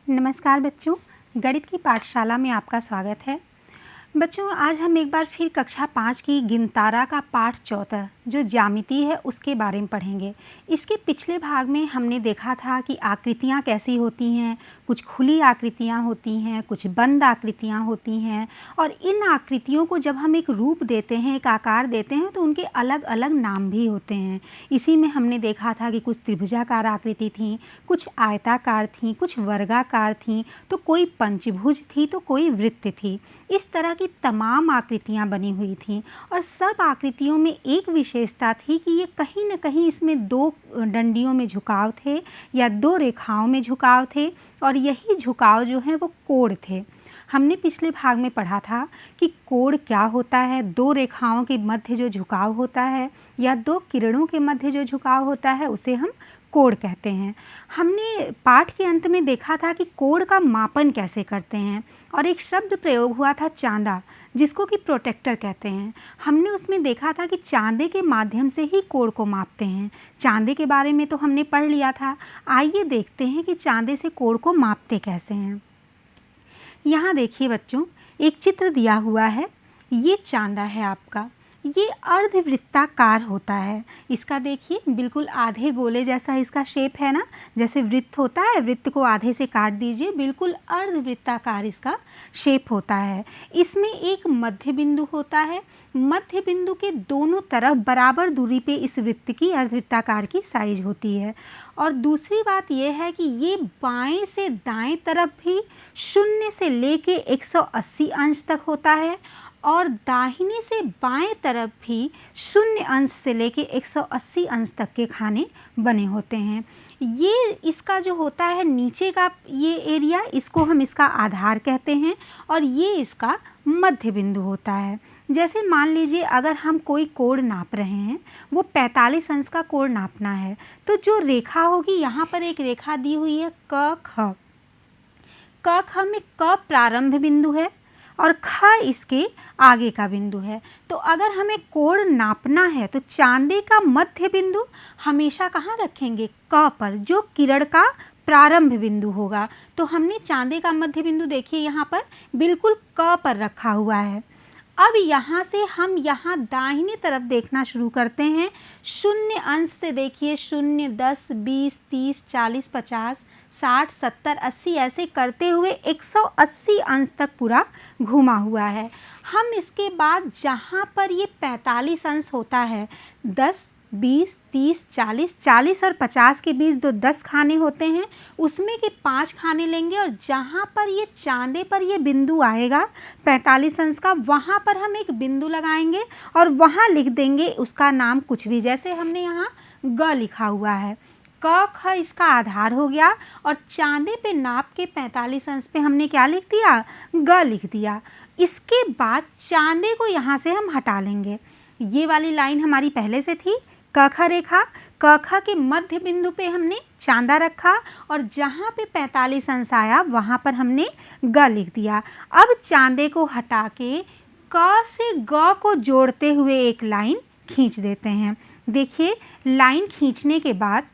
नमस्कार बच्चों, गणित की पाठशाला में आपका स्वागत है। बच्चों, आज हम एक बार फिर कक्षा 5 की गिनतारा का पाठ 14 जो ज्यामिति है उसके बारे में पढ़ेंगे। इसके पिछले भाग में हमने देखा था कि आकृतियाँ कैसी होती हैं, कुछ खुली आकृतियाँ होती हैं, कुछ बंद आकृतियाँ होती हैं और इन आकृतियों को जब हम एक रूप देते हैं, एक आकार देते हैं तो उनके अलग अलग नाम भी होते हैं। इसी में हमने देखा था कि कुछ त्रिभुजाकार आकृति थी, कुछ आयताकार थी, कुछ वर्गाकार थी, तो कोई पंचभुज थी तो कोई वृत्त थी। इस तरह की तमाम आकृतियाँ बनी हुई थीं और सब आकृतियों में एक विशेषता थी कि ये कहीं न कहीं इसमें दो डंडियों में झुकाव थे या दो रेखाओं में झुकाव थे और यही झुकाव जो है वो कोण थे। हमने पिछले भाग में पढ़ा था कि कोण क्या होता है, दो रेखाओं के मध्य जो झुकाव होता है या दो किरणों के मध्य जो झुकाव होता है उसे हम कोण कहते हैं। हमने पाठ के अंत में देखा था कि कोण का मापन कैसे करते हैं और एक शब्द प्रयोग हुआ था चांदा, जिसको कि प्रोटेक्टर कहते हैं। हमने उसमें देखा था कि चांदे के माध्यम से ही कोण को मापते हैं। चांदे के बारे में तो हमने पढ़ लिया था। आइए देखते हैं कि चांदे से कोण को मापते कैसे हैं। यहाँ देखिए बच्चों, एक चित्र दिया हुआ है। ये चांदा है आपका। ये अर्धवृत्ताकार होता है। इसका देखिए बिल्कुल आधे गोले जैसा इसका शेप है ना, जैसे वृत्त होता है, वृत्त को आधे से काट दीजिए, बिल्कुल अर्धवृत्ताकार इसका शेप होता है। इसमें एक मध्य बिंदु होता है। मध्य बिंदु के दोनों तरफ बराबर दूरी पे इस वृत्त की अर्धवृत्ताकार की साइज होती है। और दूसरी बात यह है कि ये बाएं से दाएं तरफ भी 0 से लेके 180 अंश तक होता है और दाहिने से बाएं तरफ भी 0 अंश से लेके 180 अंश तक के खाने बने होते हैं। ये इसका जो होता है नीचे का ये एरिया, इसको हम इसका आधार कहते हैं और ये इसका मध्य बिंदु होता है। जैसे मान लीजिए अगर हम कोई कोण नाप रहे हैं, वो 45 अंश का कोण नापना है, तो जो रेखा होगी, यहाँ पर एक रेखा दी हुई है क ख। क ख में क प्रारंभ बिंदु है और ख इसके आगे का बिंदु है। तो अगर हमें कोण नापना है तो चांदे का मध्य बिंदु हमेशा कहाँ रखेंगे? क पर, जो किरण का प्रारंभ बिंदु होगा। तो हमने चांदे का मध्य बिंदु देखिए यहाँ पर बिल्कुल क पर रखा हुआ है। अब यहाँ से हम यहाँ दाहिने तरफ देखना शुरू करते हैं। 0 अंश से देखिए 0, 10, 20, 30, 40, 50, 60, 70, 80 ऐसे करते हुए 180 अंश तक पूरा घुमा हुआ है। हम इसके बाद जहाँ पर ये 45 अंश होता है, 10, 20, 30, 40, 40 और 50 के बीच 10 खाने होते हैं, उसमें के 5 खाने लेंगे और जहाँ पर ये चांदे पर ये बिंदु आएगा 45 अंश का, वहाँ पर हम एक बिंदु लगाएंगे और वहाँ लिख देंगे उसका नाम कुछ भी। जैसे हमने यहाँ ग लिखा हुआ है, क ख इसका आधार हो गया और चांदे पे नाप के 45 अंश पे हमने क्या लिख दिया? ग लिख दिया। इसके बाद चांदे को यहाँ से हम हटा लेंगे। ये वाली लाइन हमारी पहले से थी, क ख रेखा, क ख के मध्य बिंदु पे हमने चांदा रखा और जहाँ पे 45 अंश आया वहाँ पर हमने ग लिख दिया। अब चांदे को हटा के क से ग को जोड़ते हुए एक लाइन खींच देते हैं। देखिए लाइन खींचने के बाद,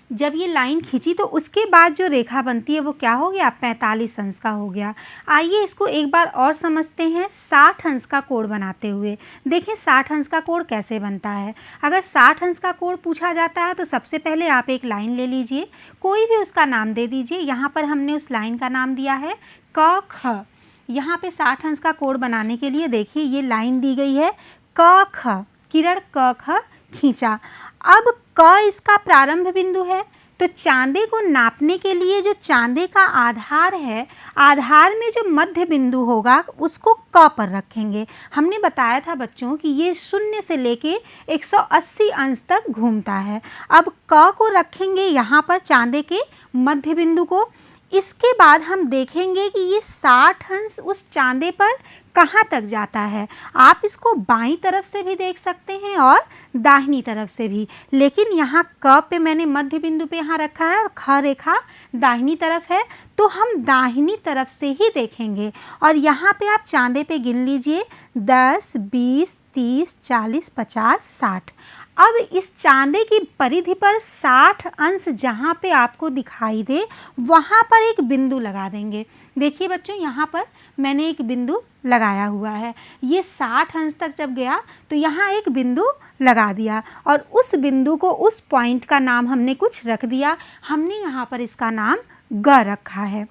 जब ये लाइन खींची तो उसके बाद जो रेखा बनती है वो क्या हो गया? 45 अंश का हो गया। आइए इसको एक बार और समझते हैं 60 अंश का कोण बनाते हुए। देखिए 60 अंश का कोण कैसे बनता है। अगर 60 अंश का कोण पूछा जाता है तो सबसे पहले आप एक लाइन ले लीजिए, कोई भी उसका नाम दे दीजिए। यहाँ पर हमने उस लाइन का नाम दिया है क ख। यहाँ पे 60 अंश का कोण बनाने के लिए देखिए ये लाइन दी गई है क ख, किरण क ख खींचा। अब क इसका प्रारंभ बिंदु है, तो चांदे को नापने के लिए जो चांदे का आधार है, आधार में जो मध्य बिंदु होगा उसको क पर रखेंगे। हमने बताया था बच्चों कि ये 0 से लेके 180 अंश तक घूमता है। अब क को रखेंगे यहाँ पर चांदे के मध्य बिंदु को। इसके बाद हम देखेंगे कि ये 60 अंश उस चांदे पर कहाँ तक जाता है। आप इसको बाईं तरफ से भी देख सकते हैं और दाहिनी तरफ से भी, लेकिन यहाँ क पे मैंने मध्य बिंदु पे यहाँ रखा है और ख रेखा दाहिनी तरफ है, तो हम दाहिनी तरफ से ही देखेंगे। और यहाँ पे आप चांदे पे गिन लीजिए 10, 20, 30, 40, 50, 60। अब इस चांदे की परिधि पर 60 अंश जहाँ पे आपको दिखाई दे वहाँ पर एक बिंदु लगा देंगे। देखिए बच्चों, यहाँ पर मैंने एक बिंदु लगाया हुआ है। ये 60 अंश तक जब गया तो यहाँ एक बिंदु लगा दिया और उस बिंदु को, उस पॉइंट का नाम हमने कुछ रख दिया। हमने यहाँ पर इसका नाम ग रखा है।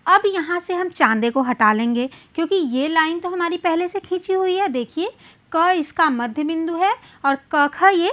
अब यहाँ से हम चांदे को हटा लेंगे क्योंकि ये लाइन तो हमारी पहले से खींची हुई है। देखिए, क इसका मध्य बिंदु है और क ख ये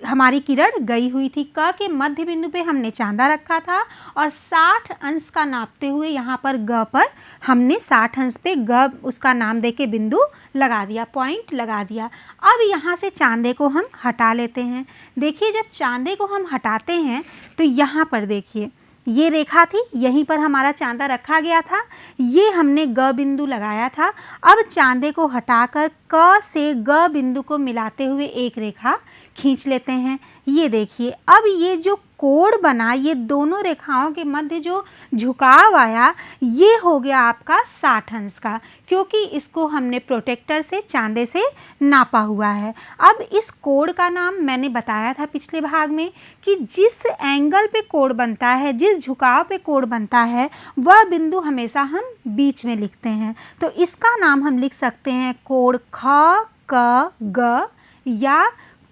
हमारी किरण गई हुई थी। क के मध्य बिंदु पे हमने चांदा रखा था और 60 अंश का नापते हुए यहाँ पर ग पर हमने 60 अंश पे ग उसका नाम देके बिंदु लगा दिया, पॉइंट लगा दिया। अब यहाँ से चांदे को हम हटा लेते हैं। देखिए, जब चांदे को हम हटाते हैं तो यहाँ पर देखिए, ये रेखा थी, यहीं पर हमारा चांदा रखा गया था, ये हमने ग बिंदु लगाया था। अब चांदे को हटाकर क से ग बिंदु को मिलाते हुए एक रेखा खींच लेते हैं। ये देखिए, अब ये जो कोण बना, ये दोनों रेखाओं के मध्य जो झुकाव आया, ये हो गया आपका 60 अंश का, क्योंकि इसको हमने प्रोटेक्टर से, चांदे से नापा हुआ है। अब इस कोण का नाम मैंने बताया था पिछले भाग में कि जिस एंगल पे कोण बनता है, जिस झुकाव पे कोण बनता है, वह बिंदु हमेशा हम बीच में लिखते हैं। तो इसका नाम हम लिख सकते हैं कोण ख क ग या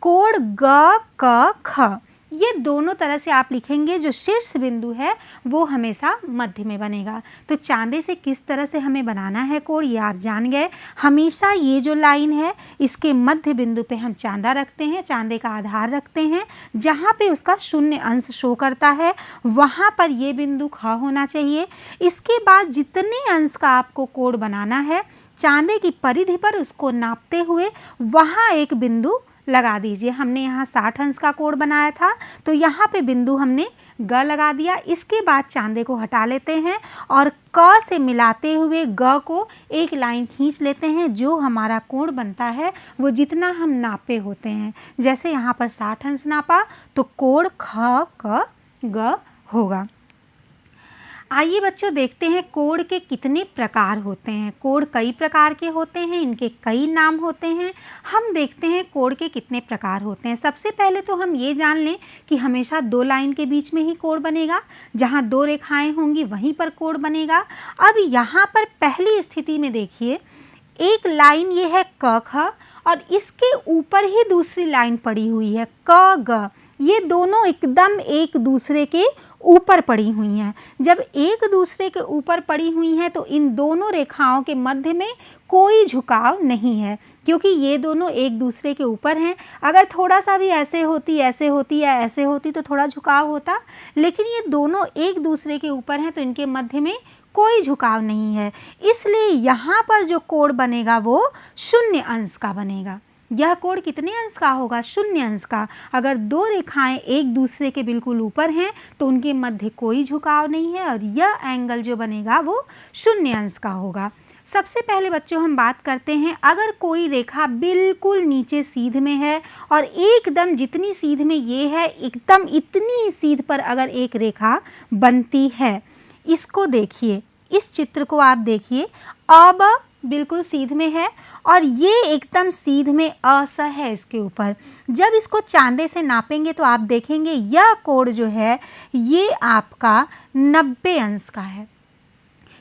कोण ग क ख। ये दोनों तरह से आप लिखेंगे। जो शीर्ष बिंदु है वो हमेशा मध्य में बनेगा। तो चांदे से किस तरह से हमें बनाना है कोण, ये आप जान गए। हमेशा ये जो लाइन है इसके मध्य बिंदु पे हम चांदा रखते हैं, चांदे का आधार रखते हैं। जहाँ पे उसका 0 अंश शो करता है वहाँ पर ये बिंदु ख होना चाहिए। इसके बाद जितने अंश का आपको कोण बनाना है, चांदे की परिधि पर उसको नापते हुए वहाँ एक बिंदु लगा दीजिए। हमने यहाँ 60 अंश का कोण बनाया था तो यहाँ पे बिंदु हमने ग लगा दिया। इसके बाद चांदे को हटा लेते हैं और क से मिलाते हुए ग को एक लाइन खींच लेते हैं। जो हमारा कोण बनता है वो जितना हम नापे होते हैं, जैसे यहाँ पर 60 अंश नापा तो कोण ख क ग होगा। आइए बच्चों, देखते हैं कोण के कितने प्रकार होते हैं। कोण कई प्रकार के होते हैं, इनके कई नाम होते हैं। हम देखते हैं कोण के कितने प्रकार होते हैं। सबसे पहले तो हम ये जान लें कि हमेशा 2 लाइन के बीच में ही कोण बनेगा। जहाँ 2 रेखाएं होंगी वहीं पर कोण बनेगा। अब यहाँ पर पहली स्थिति में देखिए, एक लाइन ये है क ख और इसके ऊपर ही दूसरी लाइन पड़ी हुई है क ग। ये दोनों एकदम एक दूसरे के ऊपर पड़ी हुई हैं। जब एक दूसरे के ऊपर पड़ी हुई हैं तो इन दोनों रेखाओं के मध्य में कोई झुकाव नहीं है, क्योंकि ये दोनों एक दूसरे के ऊपर हैं। अगर थोड़ा सा भी ऐसे होती या ऐसे होती तो थोड़ा झुकाव होता, लेकिन ये दोनों एक दूसरे के ऊपर हैं तो इनके मध्य में कोई झुकाव नहीं है। इसलिए यहाँ पर जो कोण बनेगा वो 0 अंश का बनेगा। यह कोण कितने अंश का होगा? 0 अंश का। अगर 2 रेखाएं एक दूसरे के बिल्कुल ऊपर हैं तो उनके मध्य कोई झुकाव नहीं है और यह एंगल जो बनेगा वो 0 अंश का होगा। सबसे पहले बच्चों हम बात करते हैं, अगर कोई रेखा बिल्कुल नीचे सीध में है और एकदम जितनी सीध में ये है, एकदम इतनी ही सीध पर अगर एक रेखा बनती है, इसको देखिए, इस चित्र को आप देखिए, अब बिल्कुल सीध में है और ये एकदम सीध में अस है इसके ऊपर। जब इसको चांदे से नापेंगे तो आप देखेंगे यह कोण जो है ये आपका 90 अंश का है।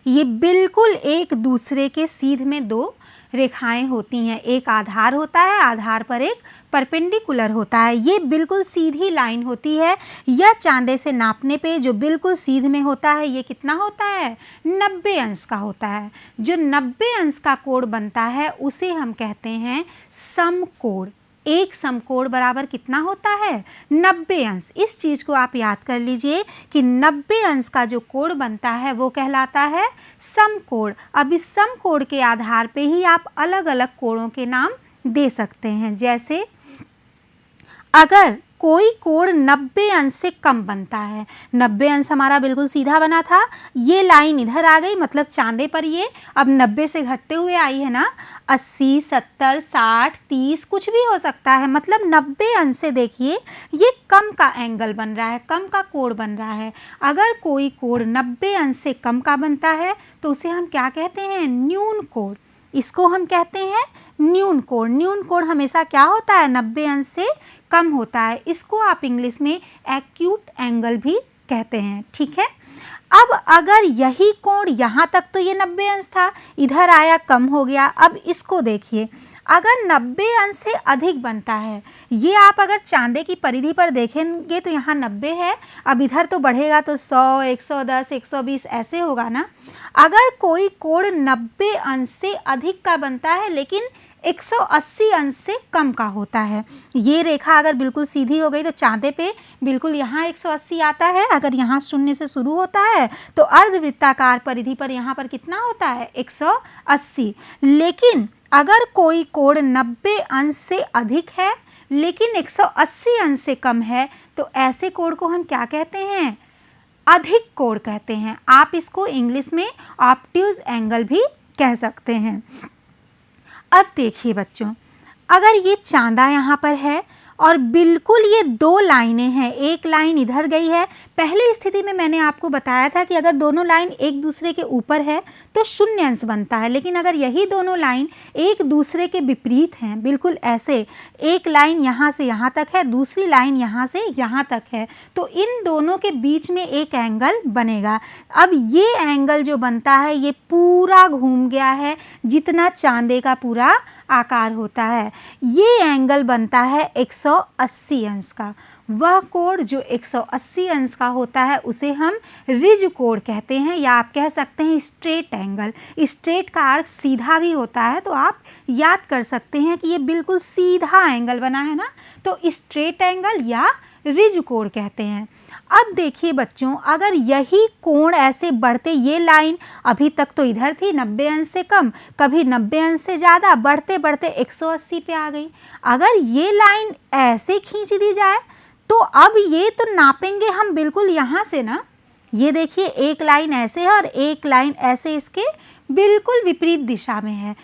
ये बिल्कुल एक दूसरे के सीध में 2 रेखाएं होती हैं। एक आधार होता है, आधार पर एक परपेंडिकुलर होता है। ये बिल्कुल सीधी लाइन होती है। यह चांदे से नापने पे जो बिल्कुल सीध में होता है ये कितना होता है? 90 अंश का होता है। जो 90 अंश का कोण बनता है उसे हम कहते हैं समकोण। एक समकोण बराबर कितना होता है? 90 अंश। इस चीज़ को आप याद कर लीजिए कि 90 अंश का जो कोण बनता है वो कहलाता है समकोण। अब इस समकोण के आधार पे ही आप अलग अलग कोणों के नाम दे सकते हैं। जैसे अगर कोई कोण 90 अंश से कम बनता है, 90 अंश हमारा बिल्कुल सीधा बना था, ये लाइन इधर आ गई, मतलब चांदे पर ये अब 90 से घटते हुए आई है ना, 80, 70, 60, 30 कुछ भी हो सकता है। मतलब 90 अंश से देखिए ये कम का एंगल बन रहा है, कम का कोण बन रहा है। अगर कोई कोण 90 अंश से कम का बनता है तो उसे हम क्या कहते हैं? न्यून कोण। इसको हम कहते हैं न्यून कोण। न्यून कोण हमेशा क्या होता है, 90 अंश से कम होता है। इसको आप इंग्लिश में एक्यूट एंगल भी कहते हैं, ठीक है। अब अगर यही कोण यहाँ तक तो ये 90 अंश था, इधर आया कम हो गया। अब इसको देखिए, अगर 90 अंश से अधिक बनता है, ये आप अगर चांदे की परिधि पर देखेंगे तो यहाँ 90 है, अब इधर तो बढ़ेगा तो 100, 110, 120 ऐसे होगा ना। अगर कोई कोण 90 अंश से अधिक का बनता है लेकिन 180 अंश से कम का होता है, ये रेखा अगर बिल्कुल सीधी हो गई तो चांदे पे बिल्कुल यहाँ 180 आता है। अगर यहाँ शून्य से शुरू होता है तो अर्धवृत्ताकार परिधि पर यहाँ पर कितना होता है, 180। लेकिन अगर कोई कोण 90 अंश से अधिक है लेकिन 180 अंश से कम है तो ऐसे कोण को हम क्या कहते हैं, अधिक कोण कहते हैं। आप इसको इंग्लिश में ऑब्ट्यूज एंगल भी कह सकते हैं। अब देखिए बच्चों, अगर ये चांदा यहाँ पर है और बिल्कुल ये दो लाइनें हैं, एक लाइन इधर गई है। पहली स्थिति में मैंने आपको बताया था कि अगर दोनों लाइन एक दूसरे के ऊपर है तो शून्य अंश बनता है, लेकिन अगर यही दोनों लाइन एक दूसरे के विपरीत हैं, बिल्कुल ऐसे, एक लाइन यहाँ से यहाँ तक है, दूसरी लाइन यहाँ से यहाँ तक है, तो इन दोनों के बीच में एक एंगल बनेगा। अब ये एंगल जो बनता है ये पूरा घूम गया है, जितना चांदे का पूरा आकार होता है, ये एंगल बनता है 180 अंश का। वह कोण जो 180 अंश का होता है उसे हम रिज कोण कहते हैं, या आप कह सकते हैं स्ट्रेट एंगल। स्ट्रेट का अर्थ सीधा भी होता है, तो आप याद कर सकते हैं कि ये बिल्कुल सीधा एंगल बना है ना, तो स्ट्रेट एंगल या रिज कोण कहते हैं। अब देखिए बच्चों, अगर यही कोण ऐसे बढ़ते, ये लाइन अभी तक तो इधर थी 90 अंश से कम, कभी 90 अंश से ज़्यादा, बढ़ते बढ़ते 180 पे आ गई। अगर ये लाइन ऐसे खींच दी जाए तो अब ये तो नापेंगे हम बिल्कुल यहाँ से ना, ये देखिए एक लाइन ऐसे है और एक लाइन ऐसे इसके बिल्कुल विपरीत दिशा में है।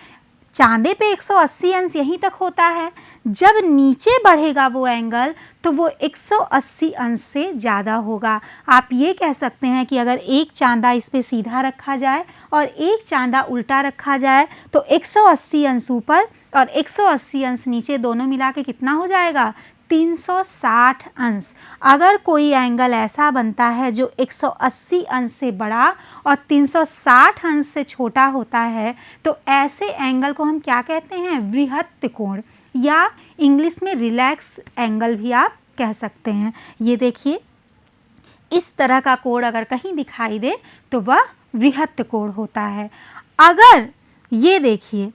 चांदे पे 180 अंश यहीं तक होता है, जब नीचे बढ़ेगा वो एंगल तो वो 180 अंश से ज़्यादा होगा। आप ये कह सकते हैं कि अगर एक चांदा इस पे सीधा रखा जाए और एक चांदा उल्टा रखा जाए तो 180 अंश ऊपर और 180 अंश नीचे, दोनों मिला के कितना हो जाएगा, 360 अंश। अगर कोई एंगल ऐसा बनता है जो 180 अंश से बड़ा और 360 अंश से छोटा होता है तो ऐसे एंगल को हम क्या कहते हैं, वृहत्त कोण, या इंग्लिश में रिलैक्स एंगल भी आप कह सकते हैं। ये देखिए, इस तरह का कोण अगर कहीं दिखाई दे तो वह वृहत्त कोण होता है। अगर ये देखिए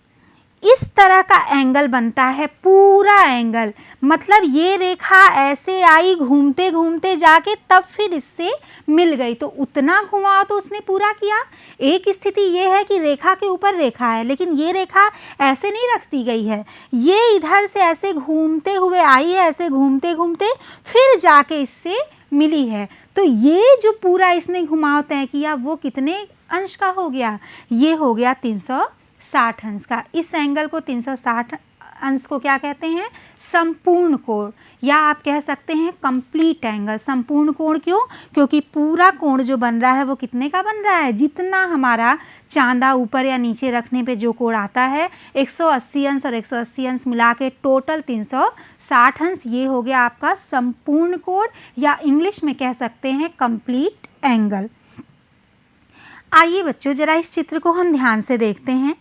इस तरह का एंगल बनता है, पूरा एंगल, मतलब ये रेखा ऐसे आई घूमते घूमते जाके तब फिर इससे मिल गई, तो उतना घुमाव तो उसने पूरा किया। एक स्थिति ये है कि रेखा के ऊपर रेखा है लेकिन ये रेखा ऐसे नहीं रख दी गई है, ये इधर से ऐसे घूमते हुए आई है, ऐसे घूमते घूमते फिर जाके इससे मिली है। तो ये जो पूरा इसने घुमाव तय किया वो कितने अंश का हो गया, ये हो गया 360 अंश का। इस एंगल को 360 अंश को क्या कहते हैं, संपूर्ण कोण, या आप कह सकते हैं कंप्लीट एंगल। संपूर्ण कोण क्यों, क्योंकि पूरा कोण जो बन रहा है वो कितने का बन रहा है, जितना हमारा चांदा ऊपर या नीचे रखने पे जो कोण आता है 180 अंश और 180 अंश मिला के टोटल 360 अंश, ये हो गया आपका संपूर्ण कोण, या इंग्लिश में कह सकते हैं कंप्लीट एंगल। आइए बच्चों, जरा इस चित्र को हम ध्यान से देखते हैं।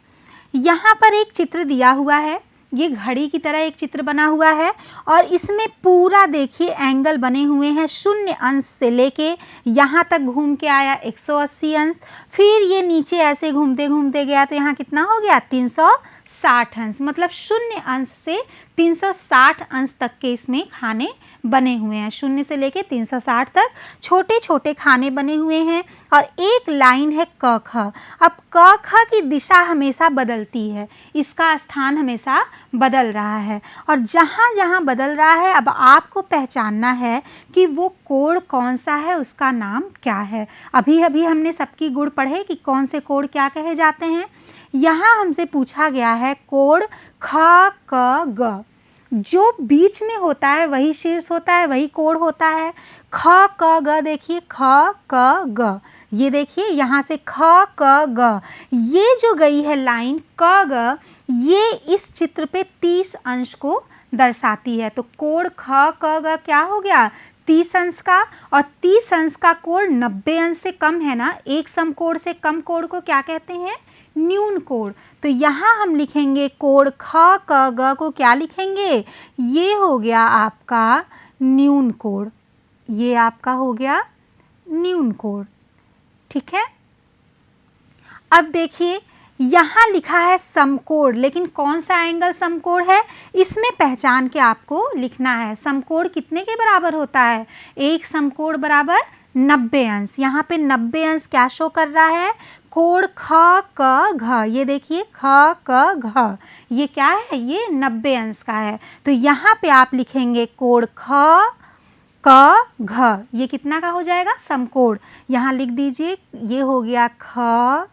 यहाँ पर एक चित्र दिया हुआ है, ये घड़ी की तरह एक चित्र बना हुआ है और इसमें पूरा देखिए एंगल बने हुए हैं, शून्य अंश से लेके यहाँ तक घूम के आया 180 अंश, फिर ये नीचे ऐसे घूमते घूमते गया तो यहाँ कितना हो गया 360 अंश। मतलब शून्य अंश से 360 अंश तक के इसमें खाने बने हुए हैं, शून्य से लेके 360 तक छोटे छोटे खाने बने हुए हैं। और एक लाइन है क ख। अब क ख की दिशा हमेशा बदलती है, इसका स्थान हमेशा बदल रहा है, और जहाँ जहाँ बदल रहा है अब आपको पहचानना है कि वो कोण कौन सा है, उसका नाम क्या है। अभी अभी हमने सबकी गुण पढ़े कि कौन से कोण क्या कहे जाते हैं। यहाँ हमसे पूछा गया है कोण ख क ग, जो बीच में होता है वही शीर्ष होता है, वही कोण होता है। ख क ग देखिए, ख क ग, ये देखिए यहाँ से ख क ग, ये जो गई है लाइन क ग, ये इस चित्र पे 30 अंश को दर्शाती है। तो कोण ख क ग क्या हो गया, 30 अंश का, और 30 अंश का कोण 90 अंश से कम है ना, एक समकोण से कम कोण को क्या कहते हैं, न्यून कोण। तो यहाँ हम लिखेंगे कोण ख क ग को क्या लिखेंगे, ये हो गया आपका न्यून कोण, ये आपका हो गया न्यून कोण, ठीक है। अब देखिए यहाँ लिखा है समकोण, लेकिन कौन सा एंगल समकोण है, इसमें पहचान के आपको लिखना है। समकोण कितने के बराबर होता है, एक समकोण बराबर 90 अंश। यहाँ पे 90 अंश क्या शो कर रहा है, कोण ख क घ, ये देखिए ख क घ, ये क्या है, ये 90 अंश का है। तो यहाँ पे आप लिखेंगे कोण ख क घ, ये कितना का हो जाएगा, समकोण। यहाँ लिख दीजिए, ये हो गया ख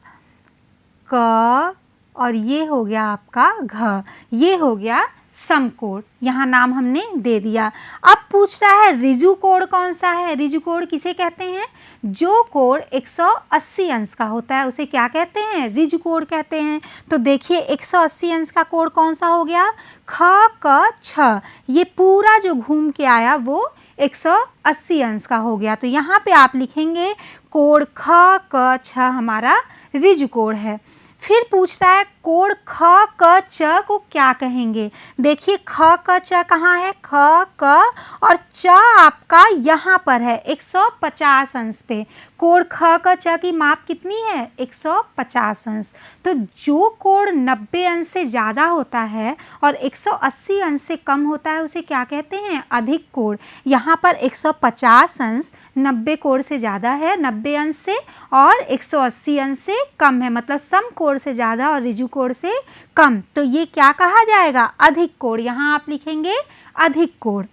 क और ये हो गया आपका घ, ये हो गया समकोण, यहाँ नाम हमने दे दिया। अब पूछ रहा है ऋजु कोण कौन सा है। ऋजु कोण किसे कहते हैं, जो कोण 180 अंश का होता है उसे क्या कहते हैं, ऋजु कोण कहते हैं। तो देखिए 180 अंश का कोण कौन सा हो गया, ख क छ, ये पूरा जो घूम के आया वो 180 अंश का हो गया। तो यहाँ पे आप लिखेंगे कोण ख क छ हमारा ऋजु कोण है। फिर पूछ रहा है कोण ख क च को क्या कहेंगे। देखिए ख क च कहाँ है, ख क और च आपका यहाँ पर है 150 अंश पे। कोण ख क च की माप कितनी है, 150 अंश। तो जो कोण 90 अंश से ज़्यादा होता है और 180 अंश से कम होता है उसे क्या कहते हैं, अधिक कोण। यहाँ पर 150 अंश 90 कोण से ज़्यादा है, 90 अंश से, और 180 अंश से कम है, मतलब समकोण से ज़्यादा और ऋजु कोण से कम। तो ये क्या कहा जाएगा, अधिक कोण। यहाँ आप लिखेंगे अधिक कोण।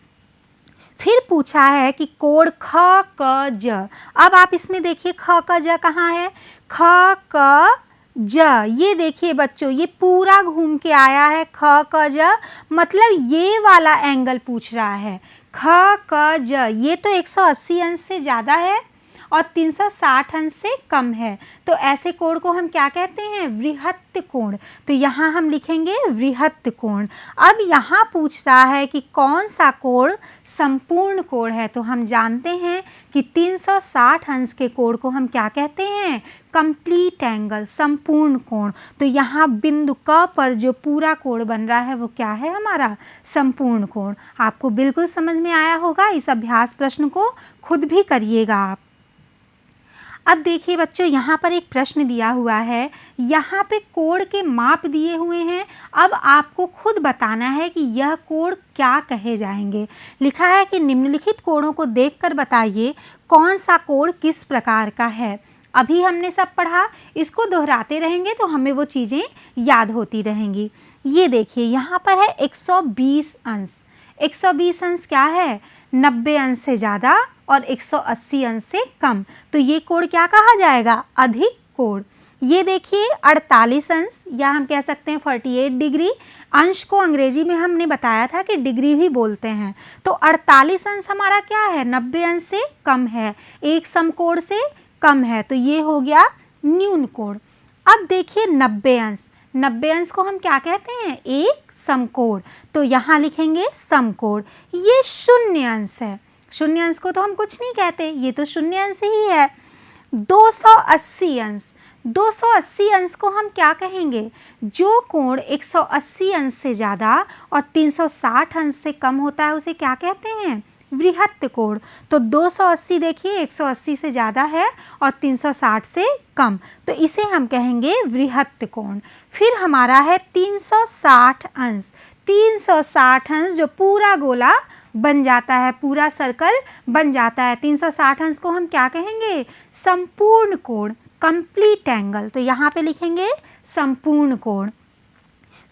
फिर पूछा है कि कोण ख क ज। अब आप इसमें देखिए ख क ज कहाँ है, ख क ज, ये देखिए बच्चों ये पूरा घूम के आया है ख क ज, मतलब ये वाला एंगल पूछ रहा है ख क ज। ये तो 180 अंश से ज़्यादा है और 360 अंश से कम है, तो ऐसे कोण को हम क्या कहते हैं, वृहत्त कोण। तो यहाँ हम लिखेंगे वृहत्त कोण। अब यहाँ पूछ रहा है कि कौन सा कोण संपूर्ण कोण है, तो हम जानते हैं कि 360 अंश के कोण को हम क्या कहते हैं, कंप्लीट एंगल, संपूर्ण कोण। तो यहाँ बिंदु क पर जो पूरा कोण बन रहा है वो क्या है, हमारा संपूर्ण कोण। आपको बिल्कुल समझ में आया होगा। इस अभ्यास प्रश्न को खुद भी करिएगा आप। अब देखिए बच्चों यहाँ पर एक प्रश्न दिया हुआ है, यहाँ पे कोण के माप दिए हुए हैं। अब आपको खुद बताना है कि यह कोण क्या कहे जाएंगे। लिखा है कि निम्नलिखित कोणों को देखकर बताइए कौन सा कोण किस प्रकार का है। अभी हमने सब पढ़ा, इसको दोहराते रहेंगे तो हमें वो चीज़ें याद होती रहेंगी। ये देखिए यहाँ पर है 120 अंश। 120 अंश क्या है, 90 अंश से ज़्यादा और 180 अंश से कम। तो ये कोण क्या कहा जाएगा, अधिक कोण। ये देखिए 48 अंश, या हम कह सकते हैं 48 डिग्री। अंश को अंग्रेजी में हमने बताया था कि डिग्री भी बोलते हैं। तो 48 अंश हमारा क्या है, 90 अंश से कम है, एक समकोण से कम है, तो ये हो गया न्यून कोण। अब देखिए 90 अंश, 90 अंश को हम क्या कहते हैं, एक समकोण। तो यहाँ लिखेंगे समकोण। ये शून्य अंश है, शून्य अंश को तो हम कुछ नहीं कहते, ये तो शून्य अंश ही है। 280 अंश, 280 अंश को हम क्या कहेंगे, जो कोण 180 अंश से ज़्यादा और 360 अंश से कम होता है उसे क्या कहते हैं, वृहत्त कोण। तो 280 देखिए 180 से ज़्यादा है और 360 से कम, तो इसे हम कहेंगे वृहत्त कोण। फिर हमारा है 360 अंश। 360 अंश जो पूरा गोला बन जाता है, पूरा सर्कल बन जाता है, 360 अंश को हम क्या कहेंगे, संपूर्ण कोण, कंप्लीट एंगल। तो यहाँ पे लिखेंगे संपूर्ण कोण।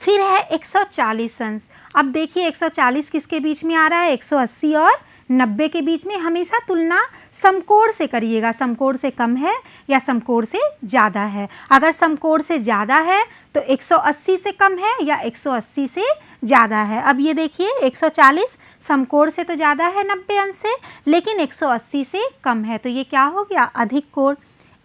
फिर है 140 अंश। अब देखिए 140 किसके बीच में आ रहा है, 180 और 90 के बीच में हमेशा तुलना समकोण से करिएगा, समकोण से कम है या समकोण से ज़्यादा है। अगर समकोण से ज़्यादा है तो 180 से कम है या 180 से ज़्यादा है। अब ये देखिए 140 समकोण से तो ज़्यादा है 90 अंश से, लेकिन 180 से कम है, तो ये क्या हो गया, अधिक कोण।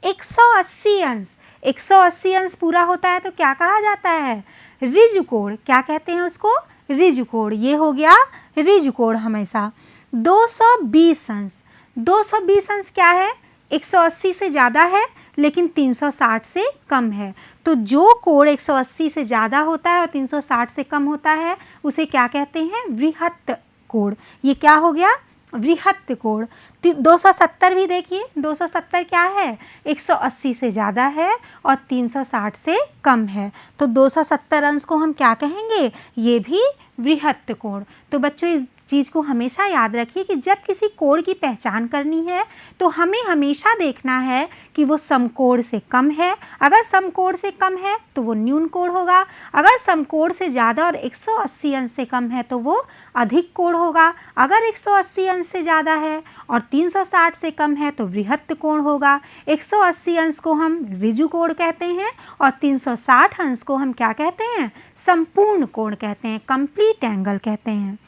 180 अंश, 180 अंश पूरा होता है तो क्या कहा जाता है, ऋजु कोण। क्या कहते हैं उसको, ऋजु कोण। ये हो गया ऋजु कोण हमेशा। 220 अंश, 220 अंश क्या है, 180 से ज़्यादा है लेकिन 360 से कम है। तो जो कोण 180 से ज़्यादा होता है और 360 से कम होता है उसे क्या कहते हैं, वृहत्त कोण। ये क्या हो गया, वृहत्त कोण। 270 भी देखिए, 270 क्या है, 180 से ज़्यादा है और 360 से कम है, तो 270 अंश को हम क्या कहेंगे, ये भी वृहत्त कोण। तो बच्चों इस चीज़ को हमेशा याद रखिए कि जब किसी कोण की पहचान करनी है तो हमें हमेशा देखना है कि वो समकोण से कम है। अगर समकोण से कम है तो वो न्यून कोण होगा, अगर समकोण से ज़्यादा और 180 अंश से कम है तो वो अधिक कोण होगा, अगर 180 अंश से ज़्यादा है और 360 से कम है तो वृहत्त कोण होगा। 180 अंश को हम ऋजु कोण कहते हैं और 360 अंश को हम क्या कहते हैं, संपूर्ण कोण कहते हैं, कंप्लीट एंगल कहते हैं।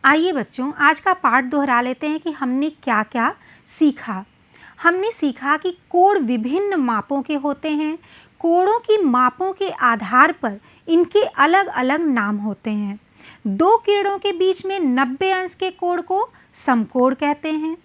आइए बच्चों आज का पाठ दोहरा लेते हैं कि हमने क्या क्या सीखा। हमने सीखा कि कोण विभिन्न मापों के होते हैं, कोणों की मापों के आधार पर इनके अलग अलग नाम होते हैं। दो किरणों के बीच में 90 अंश के कोण को समकोण कहते हैं।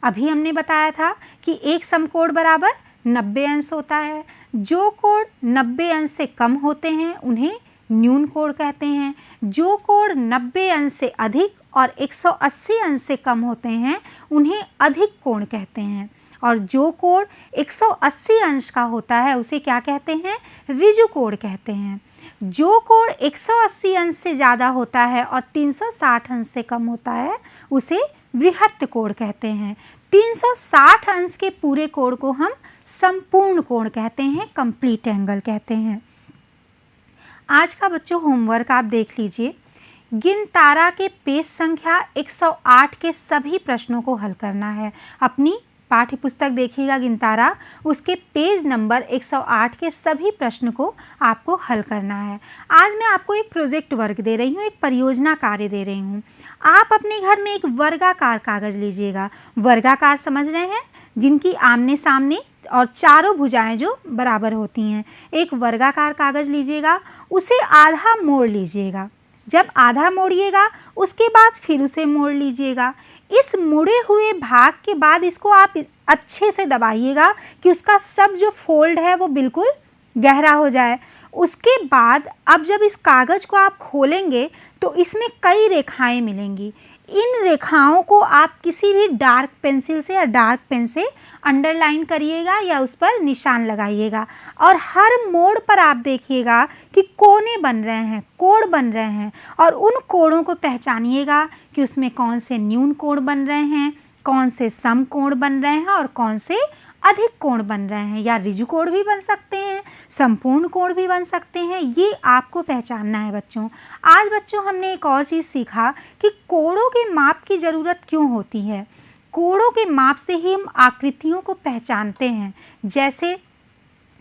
अभी हमने बताया था कि एक समकोण बराबर 90 अंश होता है। जो कोण 90 अंश से कम होते हैं उन्हें न्यून कोण कहते हैं। जो कोण 90 अंश से अधिक और 180 अंश से कम होते हैं उन्हें अधिक कोण कहते हैं। और जो कोण 180 अंश का होता है उसे क्या कहते हैं, ऋजु कोण कहते हैं। जो कोण 180 अंश से ज़्यादा होता है और 360 अंश से कम होता है उसे वृहत्त कोण कहते हैं। 360 अंश के पूरे कोण को हम संपूर्ण कोण कहते हैं, कंप्लीट एंगल कहते हैं। आज का बच्चों होमवर्क आप देख लीजिए। गिनतारा के पेज संख्या 108 के सभी प्रश्नों को हल करना है। अपनी पाठ्य पुस्तक देखिएगा गिनतारा, उसके पेज नंबर 108 के सभी प्रश्न को आपको हल करना है। आज मैं आपको एक प्रोजेक्ट वर्क दे रही हूँ, एक परियोजना कार्य दे रही हूँ। आप अपने घर में एक वर्गाकार कागज़ लीजिएगा। वर्गाकार समझ रहे हैं, जिनकी आमने सामने और चारों भुजाएं जो बराबर होती हैं। एक वर्गाकार कागज़ लीजिएगा, उसे आधा मोड़ लीजिएगा। जब आधा मोड़िएगा उसके बाद फिर उसे मोड़ लीजिएगा। इस मुड़े हुए भाग के बाद इसको आप अच्छे से दबाइएगा कि उसका सब जो फोल्ड है वो बिल्कुल गहरा हो जाए। उसके बाद अब जब इस कागज़ को आप खोलेंगे तो इसमें कई रेखाएं मिलेंगी। इन रेखाओं को आप किसी भी डार्क पेंसिल से या डार्क पेन से अंडरलाइन करिएगा या उस पर निशान लगाइएगा। और हर मोड़ पर आप देखिएगा कि कोने बन रहे हैं, कोण बन रहे हैं, और उन कोणों को पहचानिएगा कि उसमें कौन से न्यून कोण बन रहे हैं, कौन से सम कोण बन रहे हैं और कौन से अधिक कोण बन रहे हैं। या ऋजु कोण भी बन सकते हैं, संपूर्ण कोण भी बन सकते हैं, ये आपको पहचानना है बच्चों। आज बच्चों हमने एक और चीज़ सीखा कि कोणों के माप की ज़रूरत क्यों होती है। कोणों के माप से ही हम आकृतियों को पहचानते हैं। जैसे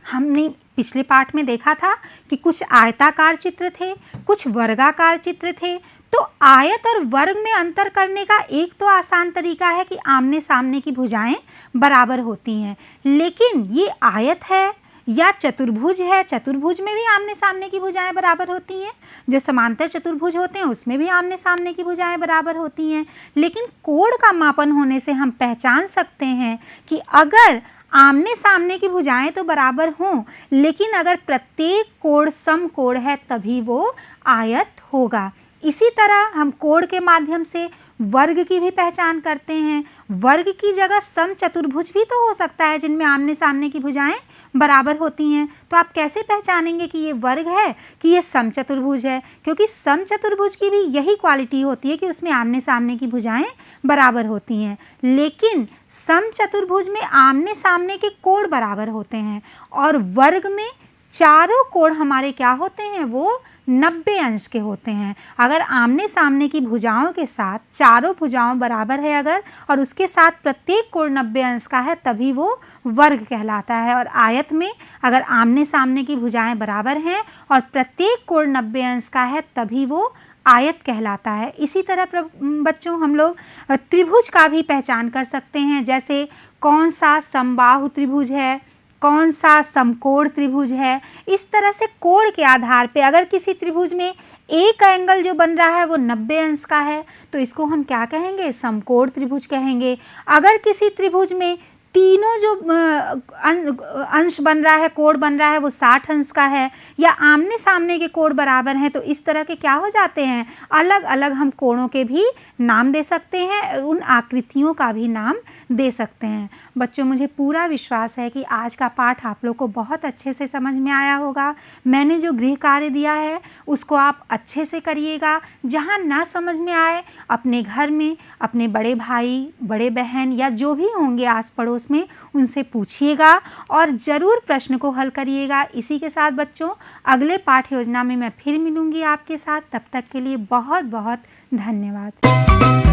हमने पिछले पाठ में देखा था कि कुछ आयताकार चित्र थे, कुछ वर्गाकार चित्र थे। तो आयत और वर्ग में अंतर करने का एक तो आसान तरीका है कि आमने सामने की भुजाएं बराबर होती हैं, लेकिन ये आयत है या चतुर्भुज है, चतुर्भुज में भी आमने सामने की भुजाएं बराबर होती हैं। जो समांतर चतुर्भुज होते हैं उसमें भी आमने सामने की भुजाएं बराबर होती हैं। लेकिन कोण का मापन होने से हम पहचान सकते हैं कि अगर आमने सामने की भुजाएं तो बराबर हों, लेकिन अगर प्रत्येक कोण समकोण है तभी वो आयत होगा। इसी तरह हम कोण के माध्यम से वर्ग की भी पहचान करते हैं। वर्ग की जगह सम चतुर्भुज भी तो हो सकता है जिनमें आमने सामने की भुजाएं बराबर होती हैं। तो आप कैसे पहचानेंगे कि ये वर्ग है कि ये सम चतुर्भुज है, क्योंकि सम चतुर्भुज की भी यही क्वालिटी होती है कि उसमें आमने सामने की भुजाएं बराबर होती हैं। लेकिन सम चतुर्भुज में आमने सामने के कोण बराबर होते हैं और वर्ग में चारों कोण हमारे क्या होते हैं, वो 90 अंश के होते हैं। अगर आमने सामने की भुजाओं के साथ चारों भुजाओं बराबर है अगर और उसके साथ प्रत्येक कोण 90 अंश का है तभी वो वर्ग कहलाता है। और आयत में अगर आमने सामने की भुजाएं बराबर हैं और प्रत्येक कोण 90 अंश का है तभी वो आयत कहलाता है। इसी तरह बच्चों हम लोग त्रिभुज का भी पहचान कर सकते हैं, जैसे कौन सा समबाहु त्रिभुज है, कौन सा समकोण त्रिभुज है। इस तरह से कोण के आधार पे अगर किसी त्रिभुज में एक एंगल जो बन रहा है वो 90 अंश का है तो इसको हम क्या कहेंगे, समकोण त्रिभुज कहेंगे। अगर किसी त्रिभुज में तीनों जो अंश बन रहा है, कोण बन रहा है वो 60 अंश का है या आमने सामने के कोण बराबर हैं तो इस तरह के क्या हो जाते हैं, अलग अलग हम कोणों के भी नाम दे सकते हैं, उन आकृतियों का भी नाम दे सकते हैं। बच्चों मुझे पूरा विश्वास है कि आज का पाठ आप लोग को बहुत अच्छे से समझ में आया होगा। मैंने जो गृह कार्य दिया है उसको आप अच्छे से करिएगा। जहाँ ना समझ में आए अपने घर में अपने बड़े भाई बड़े बहन या जो भी होंगे आस पड़ोस में उनसे पूछिएगा और ज़रूर प्रश्न को हल करिएगा। इसी के साथ बच्चों अगले पाठ योजना में मैं फिर मिलूँगी आपके साथ। तब तक के लिए बहुत बहुत धन्यवाद।